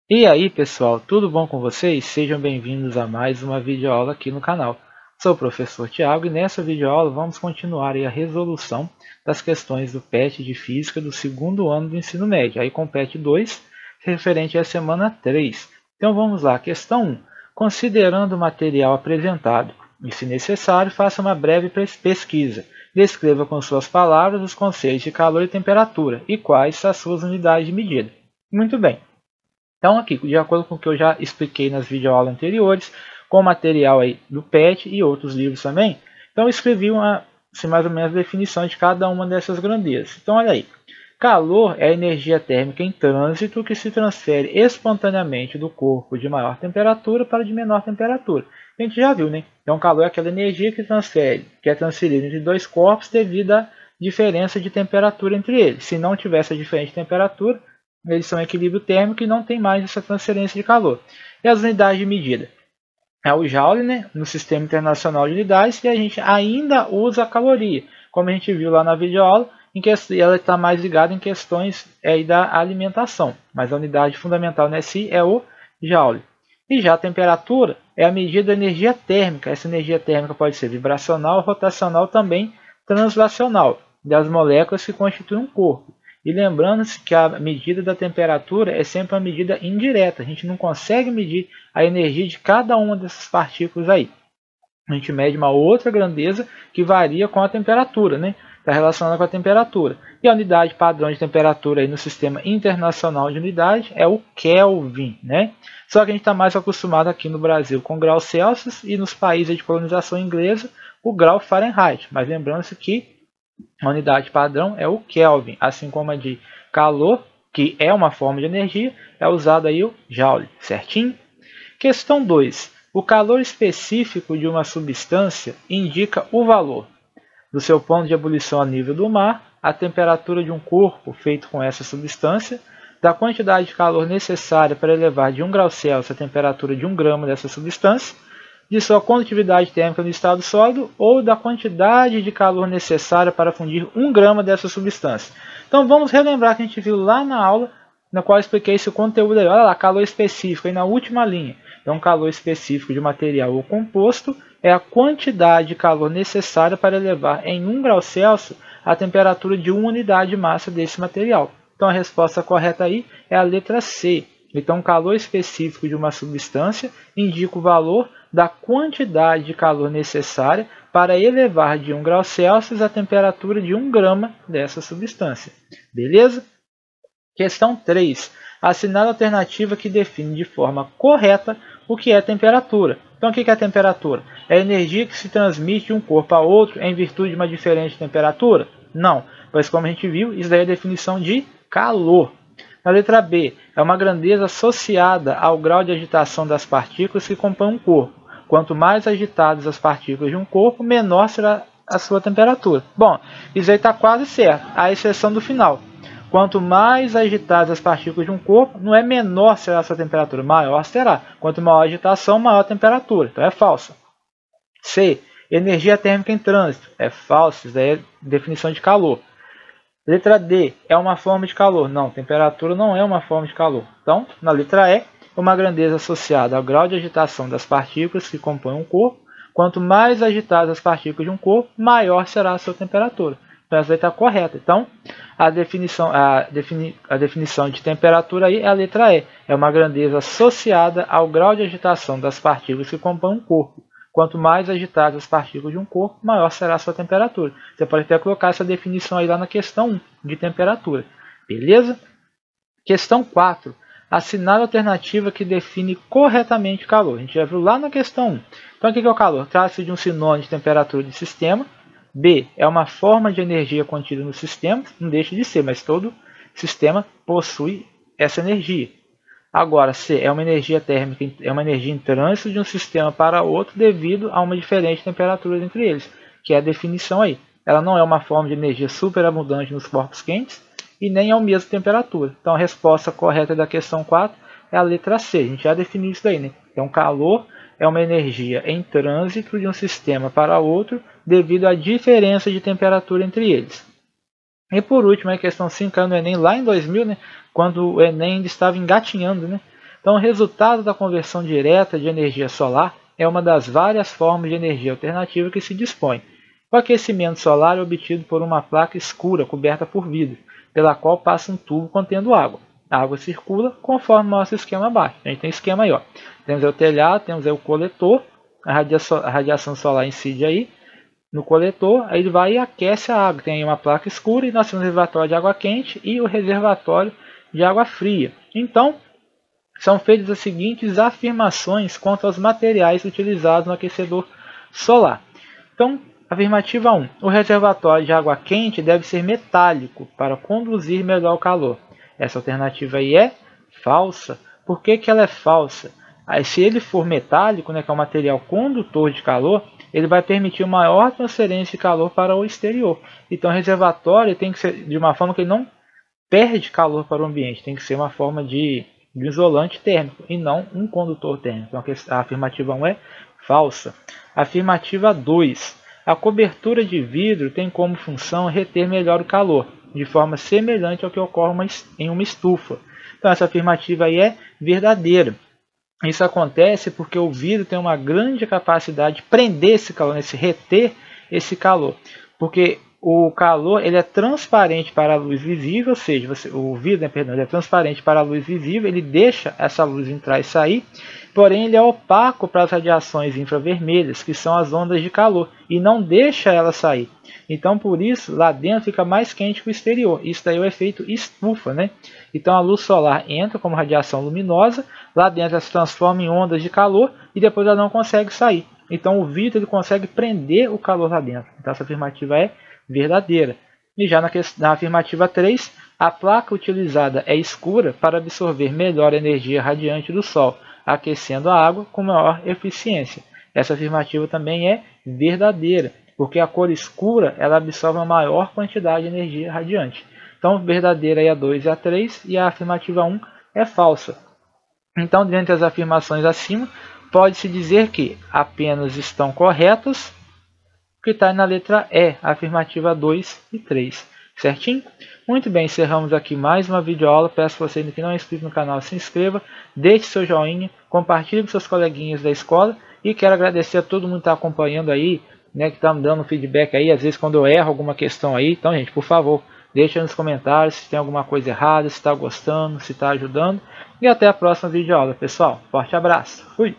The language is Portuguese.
E aí pessoal, tudo bom com vocês? Sejam bem-vindos a mais uma videoaula aqui no canal. Sou o professor Tiago e nessa videoaula vamos continuar a resolução das questões do PET de Física do segundo ano do ensino médio, aí com o PET 2, referente à semana 3. Então vamos lá, questão 1. Considerando o material apresentado e, se necessário, faça uma breve pesquisa. Descreva com suas palavras os conceitos de calor e temperatura e quais as suas unidades de medida. Muito bem. Então aqui, de acordo com o que eu já expliquei nas videoaulas anteriores, com o material aí do PET e outros livros também, então eu escrevi mais ou menos a definição de cada uma dessas grandezas. Então olha aí, calor é a energia térmica em trânsito que se transfere espontaneamente do corpo de maior temperatura para o de menor temperatura. A gente já viu, né? Então calor é aquela energia que é transferida entre dois corpos devido à diferença de temperatura entre eles. Se não tivesse a diferença de temperatura, eles são em equilíbrio térmico e não tem mais essa transferência de calor. E as unidades de medida? É o Joule, né, no Sistema Internacional de Unidades, e a gente ainda usa a caloria, como a gente viu lá na videoaula, em que ela está mais ligada em questões da alimentação, mas a unidade fundamental nesse é o Joule. E já a temperatura é a medida da energia térmica. Essa energia térmica pode ser vibracional, rotacional, também translacional, das moléculas que constituem um corpo. E lembrando-se que a medida da temperatura é sempre uma medida indireta. A gente não consegue medir a energia de cada uma dessas partículas aí. A gente mede uma outra grandeza que varia com a temperatura, né? Está relacionada com a temperatura. E a unidade padrão de temperatura aí no Sistema Internacional de Unidades é o Kelvin, né? Só que a gente está mais acostumado aqui no Brasil com graus Celsius e nos países de colonização inglesa o grau Fahrenheit. Mas lembrando-se que a unidade padrão é o Kelvin, assim como a de calor, que é uma forma de energia, é usado aí o Joule, certinho? Questão 2. O calor específico de uma substância indica o valor do seu ponto de ebulição a nível do mar, a temperatura de um corpo feito com essa substância, da quantidade de calor necessária para elevar de 1 grau Celsius a temperatura de 1 grama dessa substância, de sua condutividade térmica no estado sólido ou da quantidade de calor necessária para fundir 1 grama dessa substância. Então vamos relembrar que a gente viu lá na aula, na qual eu expliquei esse conteúdo aí. Olha lá, calor específico, aí na última linha. Então calor específico de material ou composto é a quantidade de calor necessária para elevar em 1 grau Celsius a temperatura de 1 unidade de massa desse material. Então a resposta correta aí é a letra C. Então, calor específico de uma substância indica o valor da quantidade de calor necessária para elevar de 1 grau Celsius a temperatura de 1 grama dessa substância. Beleza? Questão 3. Assinale a alternativa que define de forma correta o que é temperatura. Então, o que é a temperatura? É a energia que se transmite de um corpo a outro em virtude de uma diferente temperatura? Não, pois como a gente viu, isso daí é a definição de calor. Na letra B, é uma grandeza associada ao grau de agitação das partículas que compõem um corpo. Quanto mais agitadas as partículas de um corpo, menor será a sua temperatura. Bom, isso aí está quase certo, à exceção do final. Quanto mais agitadas as partículas de um corpo, não é menor será a sua temperatura, maior será. Quanto maior a agitação, maior a temperatura. Então é falsa. C, energia térmica em trânsito. É falso, isso aí é definição de calor. Letra D, é uma forma de calor. Não, temperatura não é uma forma de calor. Então, na letra E, uma grandeza associada ao grau de agitação das partículas que compõem um corpo. Quanto mais agitadas as partículas de um corpo, maior será a sua temperatura. Então, essa está correta. Então, a definição de temperatura aí é a letra E. É uma grandeza associada ao grau de agitação das partículas que compõem um corpo. Quanto mais agitadas as partículas de um corpo, maior será a sua temperatura. Você pode até colocar essa definição aí lá na questão 1 de temperatura. Beleza? Questão 4. Assinale a alternativa que define corretamente o calor. A gente já viu lá na questão 1. Então, o que é o calor? Trata-se de um sinônimo de temperatura de sistema. B. É uma forma de energia contida no sistema. Não deixa de ser, mas todo sistema possui essa energia. Agora, C é uma energia térmica, é uma energia em trânsito de um sistema para outro devido a uma diferente temperatura entre eles, que é a definição aí. Ela não é uma forma de energia superabundante nos corpos quentes e nem é a mesma temperatura. Então, a resposta correta da questão 4 é a letra C. A gente já definiu isso daí, né? Então, calor é uma energia em trânsito de um sistema para outro devido à diferença de temperatura entre eles. E por último, a questão 5 caiu no Enem lá em 2000, né, quando o Enem ainda estava engatinhando, né? Então, o resultado da conversão direta de energia solar é uma das várias formas de energia alternativa que se dispõe. O aquecimento solar é obtido por uma placa escura coberta por vidro, pela qual passa um tubo contendo água. A água circula conforme o nosso esquema abaixo. A gente tem esquema aí, ó. Temos aí o telhado, temos aí o coletor, a radiação solar incide aí no coletor, aí ele vai e aquece a água. Tem aí uma placa escura e nós temos o reservatório de água quente e o reservatório de água fria. Então, são feitas as seguintes afirmações quanto aos materiais utilizados no aquecedor solar. Então, afirmativa 1. O reservatório de água quente deve ser metálico para conduzir melhor o calor. Essa alternativa aí é falsa. Por que ela é falsa? Aí, se ele for metálico, né, que é um material condutor de calor, ele vai permitir maior transferência de calor para o exterior. Então, o reservatório tem que ser de uma forma que ele não perde calor para o ambiente. Tem que ser uma forma de isolante térmico e não um condutor térmico. Então, a afirmativa 1 é falsa. Afirmativa 2. A cobertura de vidro tem como função reter melhor o calor, de forma semelhante ao que ocorre em uma estufa. Então, essa afirmativa aí é verdadeira. Isso acontece porque o vidro tem uma grande capacidade de prender esse calor, reter esse calor. Porque o calor ele é transparente para a luz visível, ou seja, o vidro ele é transparente para a luz visível, ele deixa essa luz entrar e sair, porém ele é opaco para as radiações infravermelhas, que são as ondas de calor, e não deixa ela sair. Então, por isso, lá dentro fica mais quente que o exterior. Isso daí é o efeito estufa, né? Então, a luz solar entra como radiação luminosa, lá dentro ela se transforma em ondas de calor e depois ela não consegue sair. Então, o vidro ele consegue prender o calor lá dentro. Então, essa afirmativa é verdadeira. E já na afirmativa 3, a placa utilizada é escura para absorver melhor a energia radiante do Sol, aquecendo a água com maior eficiência. Essa afirmativa também é verdadeira, porque a cor escura ela absorve a maior quantidade de energia radiante. Então, verdadeira é a 2 e a 3, e a afirmativa 1 é falsa. Então, dentre as afirmações acima, pode-se dizer que apenas estão corretas o que está na letra E, a afirmativa 2 e 3. Certinho? Muito bem, encerramos aqui mais uma videoaula. Peço a você que não é inscrito no canal, se inscreva, deixe seu joinha, compartilhe com seus coleguinhas da escola e quero agradecer a todo mundo que está acompanhando aí, né, que está me dando feedback aí, às vezes quando eu erro alguma questão aí. Então, gente, por favor, deixa nos comentários se tem alguma coisa errada, se está gostando, se está ajudando. E até a próxima videoaula, pessoal. Forte abraço. Fui!